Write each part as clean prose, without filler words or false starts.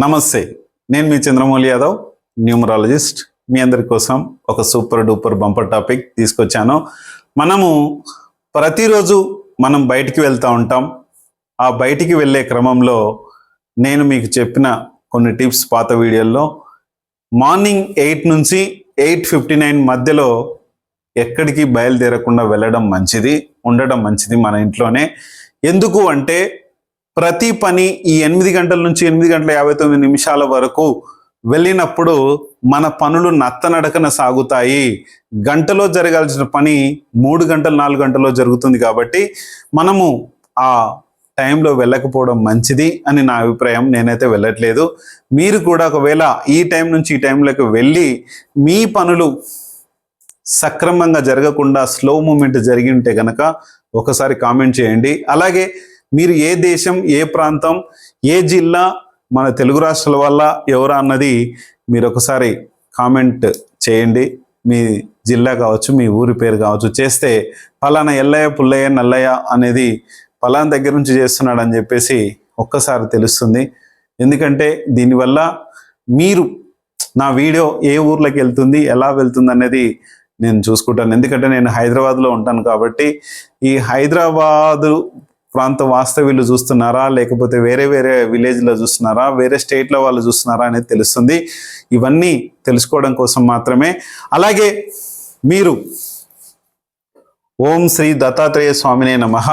నమస్తే, నేను మీ చంద్రమౌళి యాదవ్, న్యూమరాలజిస్ట్. మీ అందరి కోసం ఒక సూపర్ డూపర్ బంపర్ టాపిక్ తీసుకొచ్చాను. మనము ప్రతిరోజు బయటికి వెళ్తూ ఉంటాం. ఆ బయటికి వెళ్ళే క్రమంలో నేను మీకు చెప్పిన కొన్ని టిప్స్ పాత వీడియోల్లో మార్నింగ్ 8 నుంచి 8:59 మధ్యలో ఎక్కడికి బయలుదేరకుండా వెళ్ళడం మంచిది, ఉండడం మంచిది మన ఇంట్లోనే. ఎందుకు అంటే ప్రతి పని ఈ 8 గంటల నుంచి 8:59 వరకు వెళ్ళినప్పుడు మన పనులు నత్తనడకన సాగుతాయి. గంటలో జరగాల్సిన పని 3 గంటలు 4 గంటల్లో జరుగుతుంది. కాబట్టి మనము ఆ టైంలో వెళ్ళకపోవడం మంచిది అని నా అభిప్రాయం. నేనైతే వెళ్ళట్లేదు. మీరు కూడా ఒకవేళ ఈ టైం నుంచి ఈ టైంలోకి వెళ్ళి మీ పనులు సక్రమంగా జరగకుండా స్లో మూమెంట్ జరిగి ఉంటే కనుక ఒకసారి కామెంట్ చేయండి. అలాగే మీరు ఏ దేశం, ఏ ప్రాంతం, ఏ జిల్లా, మన తెలుగు రాష్ట్రాల వల్ల ఎవరా అన్నది మీరు ఒకసారి కామెంట్ చేయండి. మీ జిల్లా కావచ్చు, మీ ఊరి పేరు కావచ్చు. చేస్తే ఫలానా ఎల్లయ్య, పుల్లయ్య, నల్లయ్య అనేది ఫలానా దగ్గర నుంచి చేస్తున్నాడు అని చెప్పేసి ఒక్కసారి తెలుస్తుంది. ఎందుకంటే దీనివల్ల మీరు నా వీడియో ఏ ఊర్లోకి వెళ్తుంది, ఎలా వెళ్తుంది అనేది నేను చూసుకుంటాను. ఎందుకంటే నేను హైదరాబాద్లో ఉంటాను కాబట్టి ఈ హైదరాబాదు ప్రాంత వాస్తవ్యులు చూస్తున్నారా, లేకపోతే వేరే వేరే విలేజ్లో చూస్తున్నారా, వేరే స్టేట్లో వాళ్ళు చూస్తున్నారా అనేది తెలుస్తుంది. ఇవన్నీ తెలుసుకోవడం కోసం మాత్రమే. అలాగే మీరు ఓం శ్రీ దత్తాత్రేయ స్వామినే నమః,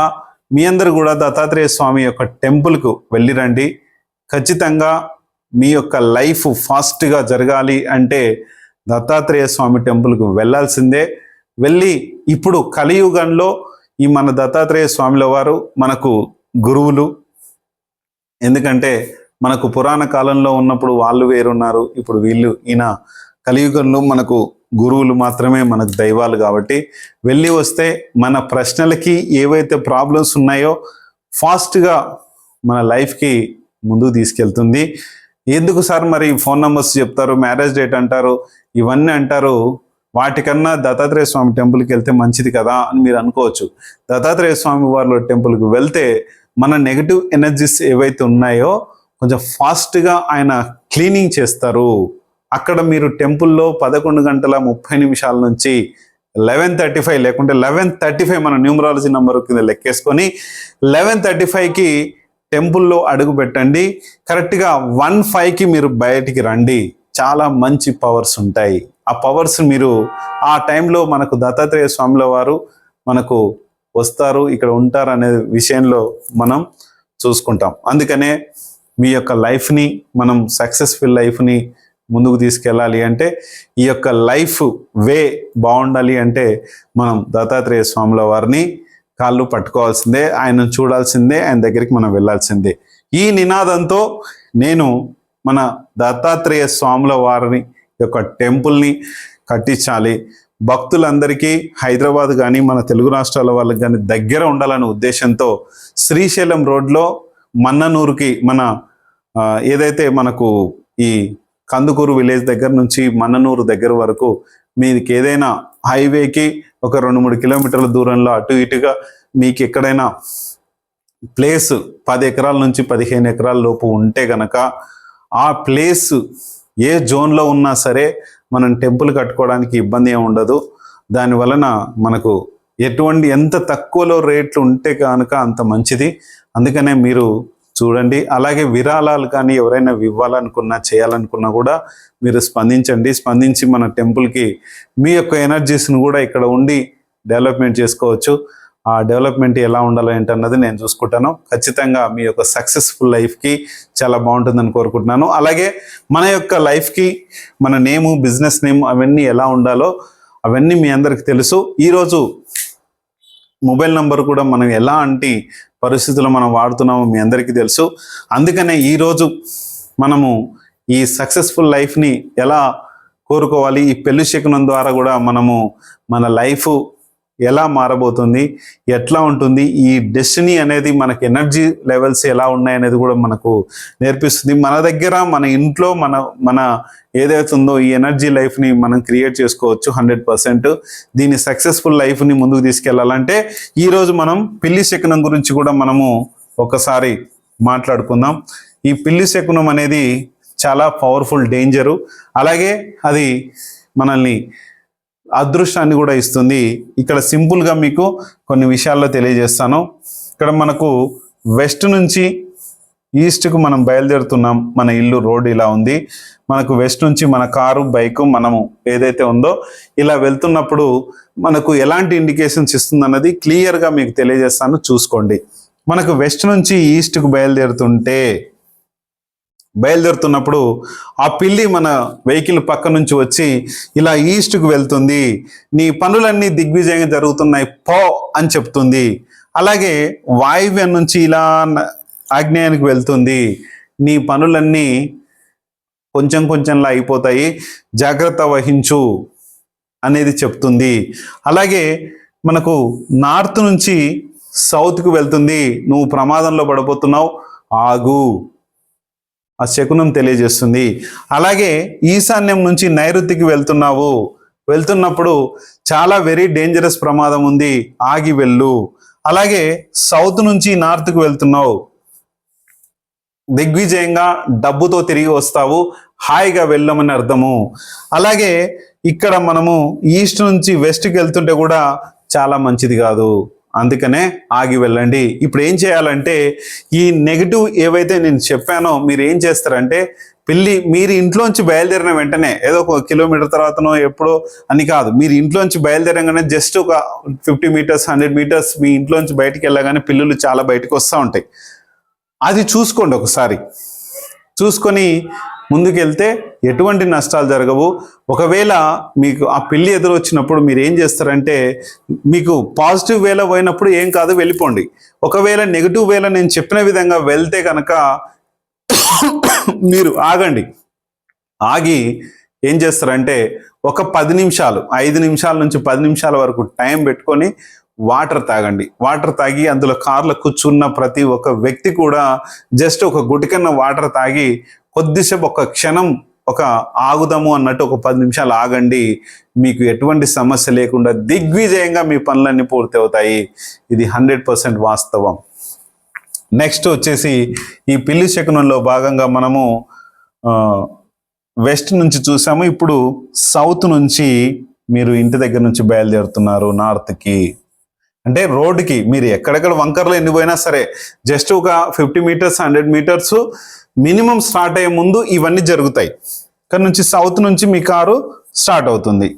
మీ అందరూ కూడా దత్తాత్రేయ స్వామి యొక్క టెంపుల్కు వెళ్ళిరండి. ఖచ్చితంగా మీ యొక్క లైఫ్ ఫాస్ట్గా జరగాలి అంటే దత్తాత్రేయ స్వామి టెంపుల్కు వెళ్ళాల్సిందే. వెళ్ళి ఇప్పుడు కలియుగంలో ఈ మన దత్తాత్రేయ స్వామిల వారు మనకు గురువులు. ఎందుకంటే మనకు పురాణ కాలంలో ఉన్నప్పుడు వాళ్ళు వేరున్నారు, ఇప్పుడు వీళ్ళు. ఈయన కలియుగంలో మనకు గురువులు మాత్రమే మనకు దైవాలు. కాబట్టి వెళ్ళి వస్తే మన ప్రశ్నలకి ఏవైతే ప్రాబ్లమ్స్ ఉన్నాయో ఫాస్ట్గా మన లైఫ్కి ముందుకు తీసుకెళ్తుంది. ఎందుకు సార్ మరి ఫోన్ నెంబర్స్ చెప్తారు, మ్యారేజ్ డేట్ అంటారు, ఇవన్నీ అంటారు, వాటికన్నా దత్తాత్రేయ స్వామి టెంపుల్కి వెళ్తే మంచిది కదా అని మీరు అనుకోవచ్చు. దత్తాత్రేయ స్వామి వారి టెంపుల్కి వెళ్తే మన నెగిటివ్ ఎనర్జీస్ ఏవైతే ఉన్నాయో కొంచెం ఫాస్ట్గా ఆయన క్లీనింగ్ చేస్తారు. అక్కడ మీరు టెంపుల్లో 11:30 నుంచి 11:35 లేకుంటే 11:35 మన న్యూమరాలజీ నెంబర్ కింద లెక్కేసుకొని 11:35కి టెంపుల్లో అడుగు పెట్టండి. కరెక్ట్గా 1:05కి మీరు బయటికి రండి. చాలా మంచి పవర్స్ ఉంటాయి. ఆ పవర్స్ మీరు ఆ టైంలో మనకు దత్తాత్రేయ స్వాముల వారు మనకు వస్తారు, ఇక్కడ ఉంటారు అనే విషయంలో మనం చూసుకుంటాం. అందుకనే మీ యొక్క లైఫ్ని మనం సక్సెస్ఫుల్ లైఫ్ని ముందుకు తీసుకెళ్ళాలి అంటే, ఈ యొక్క లైఫ్ వే బాగుండాలి అంటే మనం దత్తాత్రేయ స్వాముల వారిని కాళ్ళు పట్టుకోవాల్సిందే, ఆయన చూడాల్సిందే, ఆయన దగ్గరికి మనం వెళ్ళాల్సిందే. ఈ నినాదంతో నేను మన దత్తాత్రేయ స్వాముల వారిని యొక్క టెంపుల్ని కట్టించాలి. భక్తులందరికీ హైదరాబాద్ కానీ మన తెలుగు రాష్ట్రాల వాళ్ళకి కానీ దగ్గర ఉండాలనే ఉద్దేశంతో శ్రీశైలం రోడ్లో మన్ననూరుకి మన ఏదైతే మనకు ఈ కందుకూరు విలేజ్ దగ్గర నుంచి మన్ననూరు దగ్గర వరకు మీకు ఏదైనా హైవేకి ఒక 2-3 కిలోమీటర్ల దూరంలో అటు ఇటుగా మీకు ఎక్కడైనా ప్లేస్ 10 ఎకరాల నుంచి 15 ఎకరాల లోపు ఉంటే గనక ఆ ప్లేస్ ఏ జోన్లో ఉన్నా సరే మనం టెంపుల్ కట్టుకోవడానికి ఇబ్బంది ఏమి ఉండదు. దానివలన మనకు ఎంత తక్కువలో రేట్లు ఉంటే కనుక అంత మంచిది. అందుకనే మీరు చూడండి. అలాగే విరాళాలు కానీ ఎవరైనా ఇవ్వాలనుకున్నా, చేయాలనుకున్నా కూడా మీరు స్పందించి మన టెంపుల్కి మీ యొక్క ఎనర్జీస్ని కూడా ఇక్కడ ఉండి డెవలప్మెంట్ చేసుకోవచ్చు. ఆ డెవలప్మెంట్ ఎలా ఉండాలి ఏంటన్నది నేను చూసుకుంటాను. ఖచ్చితంగా మీ యొక్క సక్సెస్ఫుల్ లైఫ్కి చాలా బాగుంటుందని కోరుకుంటున్నాను. అలాగే మన యొక్క లైఫ్కి మన నేము, బిజినెస్ నేమ్ అవన్నీ ఎలా ఉండాలో అవన్నీ మీ అందరికి తెలుసు. ఈరోజు మొబైల్ నంబర్ కూడా మనం ఎలాంటి పరిస్థితుల్లో మనం వాడుతున్నామో మీ అందరికీ తెలుసు. అందుకనే ఈరోజు మనము ఈ సక్సెస్ఫుల్ లైఫ్ని ఎలా కోరుకోవాలి, ఈ పెళ్లి శకునం ద్వారా కూడా మనము మన లైఫ్ ఎలా మారబోతుంది, ఎట్లా ఉంటుంది, ఈ డెస్టినీ అనేది మనకి ఎనర్జీ లెవెల్స్ ఎలా ఉన్నాయనేది కూడా మనకు నేర్పిస్తుంది. మన దగ్గర మన ఇంట్లో మన ఏదైతే ఉందో ఈ ఎనర్జీ లైఫ్ని మనం క్రియేట్ చేసుకోవచ్చు 100%. దీని సక్సెస్ఫుల్ లైఫ్ని ముందుకు తీసుకెళ్లాలంటే ఈరోజు మనం పెళ్లి శకునం గురించి కూడా మనము ఒకసారి మాట్లాడుకుందాం. ఈ పిల్లి శకునం అనేది చాలా పవర్ఫుల్ డేంజరు. అలాగే అది మనల్ని అదృష్టాన్ని కూడా ఇస్తుంది. ఇక్కడ సింపుల్గా మీకు కొన్ని విషయాల్లో తెలియజేస్తాను. ఇక్కడ మనకు వెస్ట్ నుంచి ఈస్ట్కు మనం బయలుదేరుతున్నాం. మన ఇల్లు రోడ్ ఇలా ఉంది. మనకు వెస్ట్ నుంచి మన కారు బైకు మనము ఏదైతే ఉందో ఇలా వెళ్తున్నప్పుడు మనకు ఎలాంటి ఇండికేషన్స్ ఇస్తుంది అన్నది క్లియర్గా మీకు తెలియజేస్తాను, చూసుకోండి. మనకు వెస్ట్ నుంచి ఈస్ట్కు బయలుదేరుతున్నప్పుడు ఆ పిల్లి మన వెహికల్ పక్క నుంచి వచ్చి ఇలా ఈస్ట్కు వెళ్తుంది. నీ పనులన్నీ దిగ్విజయంగా జరుగుతున్నాయి పో అని చెప్తుంది. అలాగే వాయువ్యం నుంచి ఇలా ఆగ్నేయానికి వెళ్తుంది. నీ పనులన్నీ కొంచెం కొంచెంలా అయిపోతాయి, జాగ్రత్త వహించు అనేది చెప్తుంది. అలాగే మనకు నార్త్ నుంచి సౌత్కు వెళ్తుంది. నువ్వు ప్రమాదంలో పడిపోతున్నావు, ఆగు, ఆ శకునం తెలియజేస్తుంది. అలాగే ఈశాన్యం నుంచి నైరుతికి వెళ్తున్నప్పుడు చాలా వెరీ డేంజరస్ ప్రమాదం ఉంది, ఆగి వెళ్ళు. అలాగే సౌత్ నుంచి నార్త్కు వెళ్తున్నావు, దిగ్విజయంగా డబ్బుతో తిరిగి వస్తావు, హాయిగా వెళ్ళమని అర్థము. అలాగే ఇక్కడ మనము ఈస్ట్ నుంచి వెస్ట్కి వెళ్తుంటే కూడా చాలా మంచిది కాదు, అందుకనే ఆగి వెళ్ళండి. ఇప్పుడు ఏం చేయాలంటే ఈ నెగిటివ్ ఏవైతే నేను చెప్పానో మీరు ఏం చేస్తారంటే మీరు ఇంట్లోంచి బయలుదేరిన వెంటనే ఏదో ఒక కిలోమీటర్ తర్వాతనో ఎప్పుడో అని కాదు, మీరు ఇంట్లోంచి బయలుదేరగానే జస్ట్ ఒక 50 మీటర్స్ 100 మీటర్స్ మీ ఇంట్లోంచి బయటికి వెళ్ళగానే పిల్లులు చాలా బయటకు వస్తూ ఉంటాయి. అది చూసుకోండి, ఒకసారి చూసుకొని ముందుకెళ్తే ఎటువంటి నష్టాలు జరగవు. ఒకవేళ మీకు ఆ పిల్లి ఎదురు వచ్చినప్పుడు మీరు ఏం చేస్తారంటే మీకు పాజిటివ్ వేలో పోయినప్పుడు ఏం కాదు, వెళ్ళిపోండి. ఒకవేళ నెగిటివ్ వేలో నేను చెప్పిన విధంగా వెళ్తే కనుక మీరు ఆగండి. ఆగి ఏం చేస్తారంటే ఒక 10 నిమిషాలు 5 నిమిషాల నుంచి 10 నిమిషాల వరకు టైం పెట్టుకొని వాటర్ తాగండి. వాటర్ తాగి అందులో కార్లో కూర్చున్న ప్రతి ఒక్క వ్యక్తి కూడా జస్ట్ ఒక గుటికన్న వాటర్ తాగి కొద్దిసేపు ఒక క్షణం ఒక ఆగుదాము అన్నట్టు ఒక 10 నిమిషాలు ఆగండి. మీకు ఎటువంటి సమస్య లేకుండా దిగ్విజయంగా మీ పనులన్నీ పూర్తి అవుతాయి. ఇది 100% వాస్తవం. నెక్స్ట్ వచ్చేసి ఈ పిల్లి శకునంలో భాగంగా మనము వెస్ట్ నుంచి చూసాము. ఇప్పుడు సౌత్ నుంచి మీరు ఇంటి దగ్గర నుంచి బయలుదేరుతున్నారు నార్త్కి, అంటే రోడ్డుకి. మీరు ఎక్కడెక్కడ వంకర్లు ఎన్ని పోయినా సరే జస్ట్ ఒక 50 మీటర్స్ 100 మీటర్స్ మినిమం స్టార్ట్ అయ్యే ముందు ఇవన్నీ జరుగుతాయి. ఇక్కడ నుంచి సౌత్ నుంచి మీ కారు స్టార్ట్ అవుతుంది.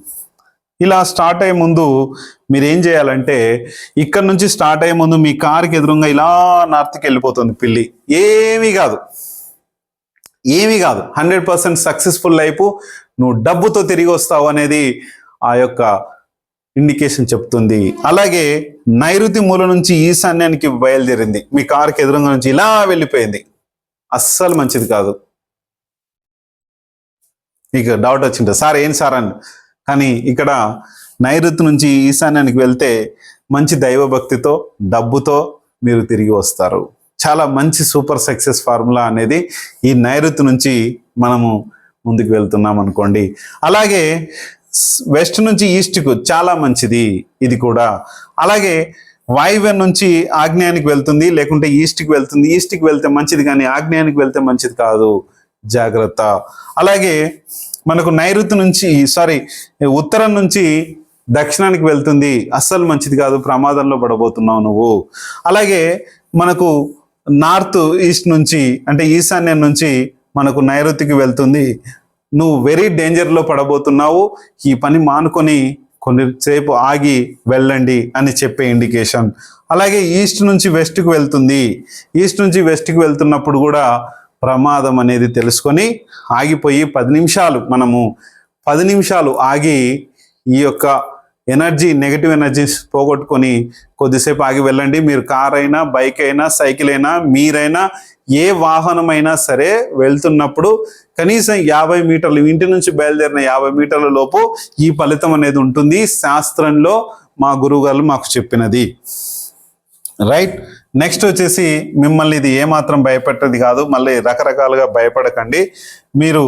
ఇలా స్టార్ట్ అయ్యే ముందు మీరు ఏం చేయాలంటే ఇక్కడ నుంచి స్టార్ట్ అయ్యే ముందు మీ కారుకి ఎదురుగా ఇలా నార్త్కి వెళ్ళిపోతుంది పిల్లి. ఏమీ కాదు 100% సక్సెస్ఫుల్ లైఫ్, నువ్వు డబ్బుతో తిరిగి వస్తావు అనేది ఆ యొక్క ఇండికేషన్ చెప్తుంది. అలాగే నైరుతి మూల నుంచి ఈశాన్యానికి బయలుదేరింది, మీ కారుకి ఎదురుగా నుంచి ఇలా వెళ్ళిపోయింది, అస్సలు మంచిది కాదు. మీకు డౌట్ వచ్చింది, సార్ ఏం సార్ అని. కానీ ఇక్కడ నైరుతి నుంచి ఈశాన్యానికి వెళ్తే మంచి దైవభక్తితో డబ్బుతో మీరు తిరిగి వస్తారు. చాలా మంచి సూపర్ సక్సెస్ ఫార్ములా అనేది ఈ నైరుతి నుంచి మనము ముందుకు వెళ్తున్నాం అనుకోండి. అలాగే వెస్ట్ నుంచి ఈస్ట్కు చాలా మంచిది ఇది కూడా. అలాగే వాయువ్యం నుంచి ఆగ్నేయానికి వెళ్తుంది, లేకుంటే ఈస్ట్కి వెళ్తుంది. ఈస్ట్కి వెళ్తే మంచిది కానీ ఆగ్నేయానికి వెళ్తే మంచిది కాదు, జాగ్రత్త. అలాగే మనకు నైరుతి నుంచి ఉత్తరం నుంచి దక్షిణానికి వెళ్తుంది, అస్సలు మంచిది కాదు, ప్రమాదంలో పడబోతున్నావు నువ్వు. అలాగే మనకు నార్త్ ఈస్ట్ నుంచి అంటే ఈశాన్యం నుంచి మనకు నైరుతికి వెళ్తుంది, నువ్వు వెరీ డేంజర్లో పడబోతున్నావు, ఈ పని మానుకొని కొన్నిసేపు ఆగి వెళ్ళండి అని చెప్పే ఇండికేషన్. అలాగే ఈస్ట్ నుంచి వెస్ట్కి వెళ్తుంది, ఈస్ట్ నుంచి వెస్ట్కి వెళ్తున్నప్పుడు కూడా ప్రమాదం అనేది తెలుసుకొని ఆగిపోయి 10 నిమిషాలు మనము 10 నిమిషాలు ఆగి ఈ యొక్క నెగటివ్ ఎనర్జీస్ పోగొట్టుకొని కొద్దిసేపు ఆగి వెళ్ళండి. మీరు కార్ అయినా బైక్ అయినా సైకిల్ అయినా మీరైనా ఏ వాహనమైనా సరే వెళ్తున్నప్పుడు కనీసం 50 మీటర్లు ఇంటి నుంచి బయలుదేరిన 50 మీటర్ల లోపు ఈ ఫలితం అనేది ఉంటుంది. శాస్త్రంలో మా గురువుగారు మాకు చెప్పినది. రైట్. నెక్స్ట్ వచ్చేసి మిమ్మల్ని ఇది ఏమాత్రం భయపెట్టేది కాదు, మళ్ళీ రకరకాలుగా భయపడకండి. మీరు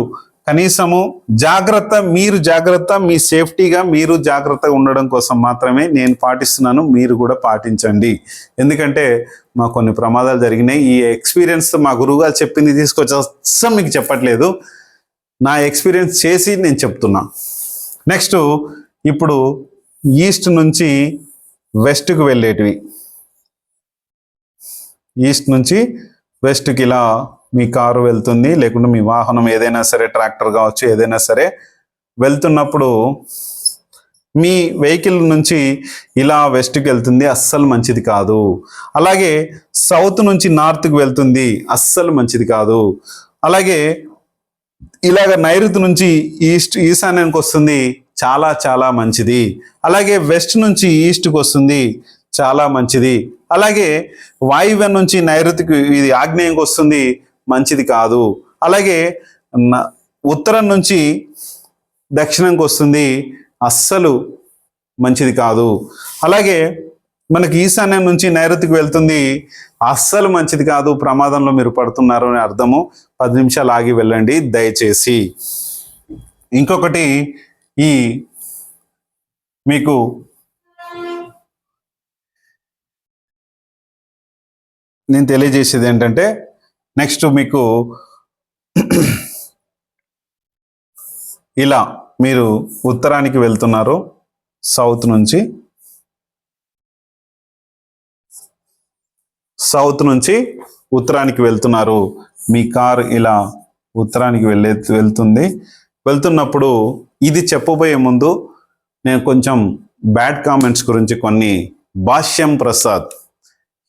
కనీసము మీరు జాగ్రత్త, మీ సేఫ్టీగా మీరు జాగ్రత్తగా ఉండడం కోసం మాత్రమే నేను పాటిస్తున్నాను. మీరు కూడా పాటించండి. ఎందుకంటే మా కొన్ని ప్రమాదాలు జరిగినాయి. ఈ ఎక్స్పీరియన్స్ మా గురువుగారు చెప్పింది తీసుకొచ్చి అస్సలు మీకు చెప్పట్లేదు, నా ఎక్స్పీరియన్స్ చేసి నేను చెప్తున్నా. నెక్స్ట్ ఇప్పుడు ఈస్ట్ నుంచి వెస్ట్కి వెళ్ళేటివి, ఈస్ట్ నుంచి వెస్ట్కి ఇలా మీ కారు వెళ్తుంది, లేకుంటే మీ వాహనం ఏదైనా సరే, ట్రాక్టర్ కావచ్చు, ఏదైనా సరే వెళ్తున్నప్పుడు మీ వెహికల్ నుంచి ఇలా వెస్ట్కి వెళ్తుంది, అస్సలు మంచిది కాదు. అలాగే సౌత్ నుంచి నార్త్కి వెళ్తుంది, అస్సలు మంచిది కాదు. అలాగే ఇలాగ నైరుతి నుంచి ఈశాన్యానికి వస్తుంది, చాలా చాలా మంచిది. అలాగే వెస్ట్ నుంచి ఈస్ట్కి వస్తుంది, చాలా మంచిది. అలాగే వాయువ్యం నుంచి నైరుతికి ఇది ఆగ్నేయంకి వస్తుంది, మంచిది కాదు. అలాగే ఉత్తరం నుంచి దక్షిణంకి వస్తుంది, అస్సలు మంచిది కాదు. అలాగే మనకి ఈశాన్యం నుంచి నైరుతికి వెళ్తుంది, అస్సలు మంచిది కాదు, ప్రమాదంలో మీరు పడుతున్నారు అని అర్థము. 10 నిమిషాలు ఆగి వెళ్ళండి దయచేసి. ఇంకొకటి ఈ మీకు నేను తెలియజేసేది ఏంటంటే, నెక్స్ట్ మీకు ఇలా మీరు ఉత్తరానికి వెళ్తున్నారు, సౌత్ నుంచి ఉత్తరానికి వెళ్తున్నారు, మీ కార్ ఇలా ఉత్తరానికి వెళ్తున్నప్పుడు ఇది చెప్పబోయే ముందు నేను కొంచెం బ్యాడ్ కామెంట్స్ గురించి కొన్ని. భాష్యం ప్రసాద్,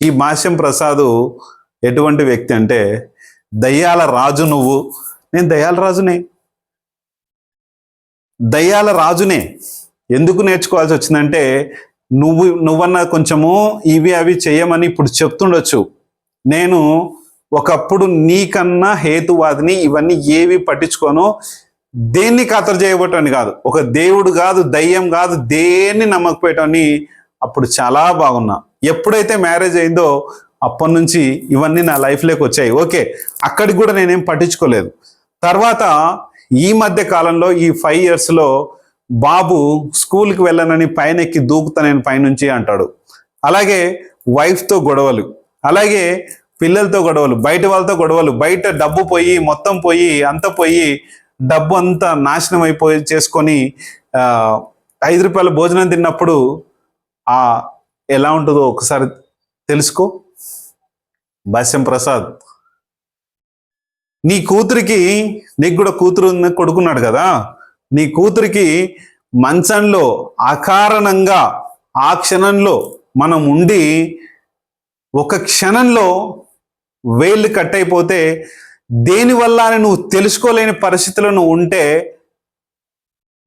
ఈ భాష్యం ప్రసాద్ ఎటువంటి వ్యక్తి అంటే, దయ్యాల రాజు నువ్వు. నేను దయ్యాల రాజునే. ఎందుకు నేర్చుకోవాల్సి వచ్చిందంటే, నువ్వన్నా కొంచెము ఇవి అవి చేయమని ఇప్పుడు చెప్తుండొచ్చు. నేను ఒకప్పుడు నీకన్నా హేతువాదిని, ఇవన్నీ ఏవి పట్టించుకోను, దేన్ని ఖాతరు చేయబోటని కాదు, ఒక దేవుడు కాదు, దయ్యం కాదు, దేన్ని నమ్మకపోయేటని అప్పుడు చాలా బాగున్నా. ఎప్పుడైతే మ్యారేజ్ అయిందో అప్పటి నుంచి ఇవన్నీ నా లైఫ్లోకి వచ్చాయి. ఓకే, అక్కడికి కూడా నేనేం పట్టించుకోలేదు. తర్వాత ఈ మధ్య కాలంలో ఈ 5 yearsలో బాబు స్కూల్కి వెళ్ళనని పైన ఎక్కి దూకుతా నేను పైనుంచి అంటాడు. అలాగే వైఫ్తో గొడవలు, అలాగే పిల్లలతో గొడవలు, బయట వాళ్ళతో గొడవలు, బయట డబ్బు పోయి మొత్తం పోయి అంత పోయి డబ్బు అంతా నాశనం అయిపోయి చేసుకొని 5 రూపాయల భోజనం తిన్నప్పుడు ఎలా ఉంటుందో ఒకసారి తెలుసుకో. భాష్యం ప్రసాద్, నీ కూతురికి, నీకు కూడా కూతురు కొడుకున్నాడు కదా, నీ కూతురికి మంచంలో అకారణంగా ఆ క్షణంలో మనం ఉండి ఒక క్షణంలో వేళ్ళు కట్ అయిపోతే దేనివల్ల అని నువ్వు తెలుసుకోలేని పరిస్థితిలో నువ్వు ఉంటే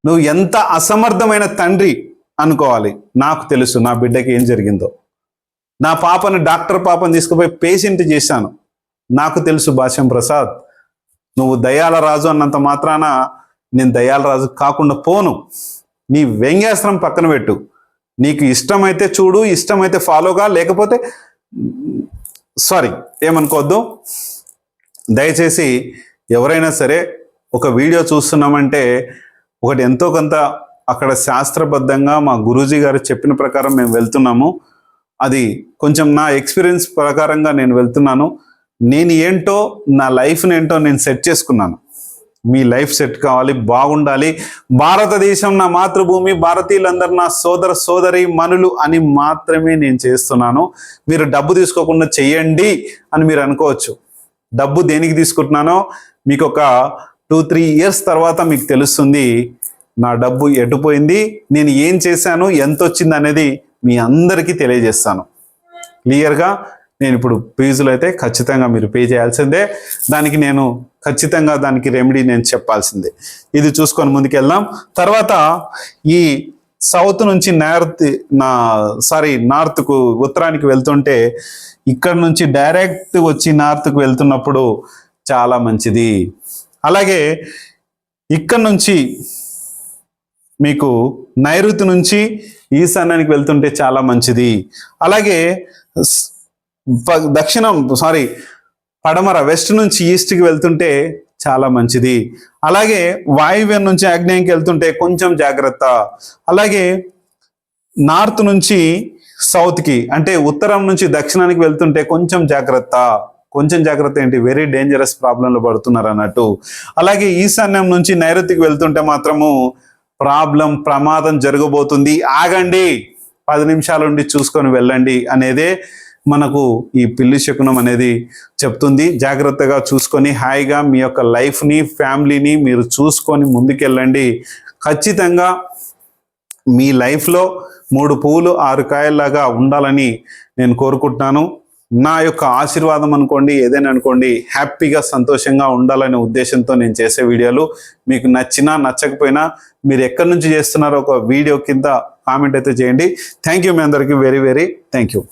నువ్వు ఎంత అసమర్థమైన తండ్రి అనుకోవాలి. నాకు తెలుసు నా బిడ్డకి ఏం జరిగిందో. నా పాపను, డాక్టర్ పాపను తీసుకుపోయి పేషెంట్ చేశాను. నాకు తెలుసు భాష్యం ప్రసాద్, నువ్వు దయ్యాల రాజు అన్నంత మాత్రాన నేను దయ్యాల రాజు కాకుండా పోను. నీ వ్యంగ్యాస్త్రం పక్కన పెట్టు. నీకు ఇష్టమైతే చూడు, ఇష్టమైతే ఫాలోగా, లేకపోతే ఏమనుకోవద్దు. దయచేసి ఎవరైనా సరే ఒక వీడియో చూస్తున్నామంటే ఒకటి ఎంతో కొంత అక్కడ శాస్త్రబద్ధంగా మా గురూజీ గారు చెప్పిన ప్రకారం మేము వెళ్తున్నాము. అది కొంచెం నా ఎక్స్పీరియన్స్ ప్రకారంగా నేను వెళ్తున్నాను. నేను ఏంటో, నా లైఫ్ని ఏంటో నేను సెట్ చేసుకున్నాను. మీ లైఫ్ సెట్ కావాలి, బాగుండాలి. భారతదేశం నా మాతృభూమి, భారతీయులందరూ నా సోదర సోదరి మనులు అని మాత్రమే నేను చేస్తున్నాను. మీరు డబ్బు తీసుకోకుండా చెయ్యండి అని మీరు అనుకోవచ్చు. డబ్బు దేనికి తీసుకుంటున్నానో మీకు ఒక 2-3 years తర్వాత మీకు తెలుస్తుంది. నా డబ్బు ఎటుపోయింది, నేను ఏం చేశాను, ఎంత వచ్చింది అనేది మీ అందరికీ తెలియజేస్తాను క్లియర్గా. నేను ఇప్పుడు ఫీజులు అయితే ఖచ్చితంగా మీరు పే చేయాల్సిందే. దానికి నేను ఖచ్చితంగా దానికి రెమెడీ నేను చెప్పాల్సిందే. ఇది చూసుకొని ముందుకెళ్దాం. తర్వాత ఈ సౌత్ నుంచి నార్త్కు ఉత్తరానికి వెళ్తుంటే, ఇక్కడ నుంచి డైరెక్ట్ వచ్చి నార్త్కు వెళ్తున్నప్పుడు చాలా మంచిది. అలాగే ఇక్కడ నుంచి మీకు నైరుతి నుంచి ఈశాన్యానికి వెళ్తుంటే చాలా మంచిది. అలాగే పడమర వెస్ట్ నుంచి ఈస్ట్కి వెళ్తుంటే చాలా మంచిది. అలాగే వాయువ్యం నుంచి ఆగ్నేయంకి వెళ్తుంటే కొంచెం జాగ్రత్త. అలాగే నార్త్ నుంచి సౌత్కి అంటే ఉత్తరం నుంచి దక్షిణానికి వెళ్తుంటే కొంచెం జాగ్రత్త. కొంచెం జాగ్రత్త ఏంటి, వెరీ డేంజరస్ ప్రాబ్లంలో పడుతున్నారు అన్నట్టు. అలాగే ఈశాన్యం నుంచి నైరుతికి వెళ్తుంటే మాత్రము ప్రమాదం జరగబోతుంది, ఆగండి, 10 నిమిషాల నుండి చూసుకొని వెళ్ళండి అనేదే మనకు ఈ పిల్లి శకునం అనేది చెప్తుంది. జాగ్రత్తగా చూసుకొని హాయిగా మీ యొక్క లైఫ్ని, ఫ్యామిలీని మీరు చూసుకొని ముందుకెళ్ళండి. ఖచ్చితంగా మీ లైఫ్లో 3 పువ్వులు 6 కాయల్లాగా ఉండాలని నేను కోరుకుంటున్నాను. నా యొక్క ఆశీర్వాదం అనుకోండి, ఏదైనా అనుకోండి, హ్యాపీగా సంతోషంగా ఉండాలనే ఉద్దేశంతో నేను చేసే వీడియోలు. మీకు నచ్చినా నచ్చకపోయినా మీరు ఎక్కడి నుంచి చేస్తున్నారో ఒక వీడియో కింద కామెంట్ అయితే చేయండి. థ్యాంక్ యూ మీ అందరికీ, వెరీ వెరీ థ్యాంక్ యూ.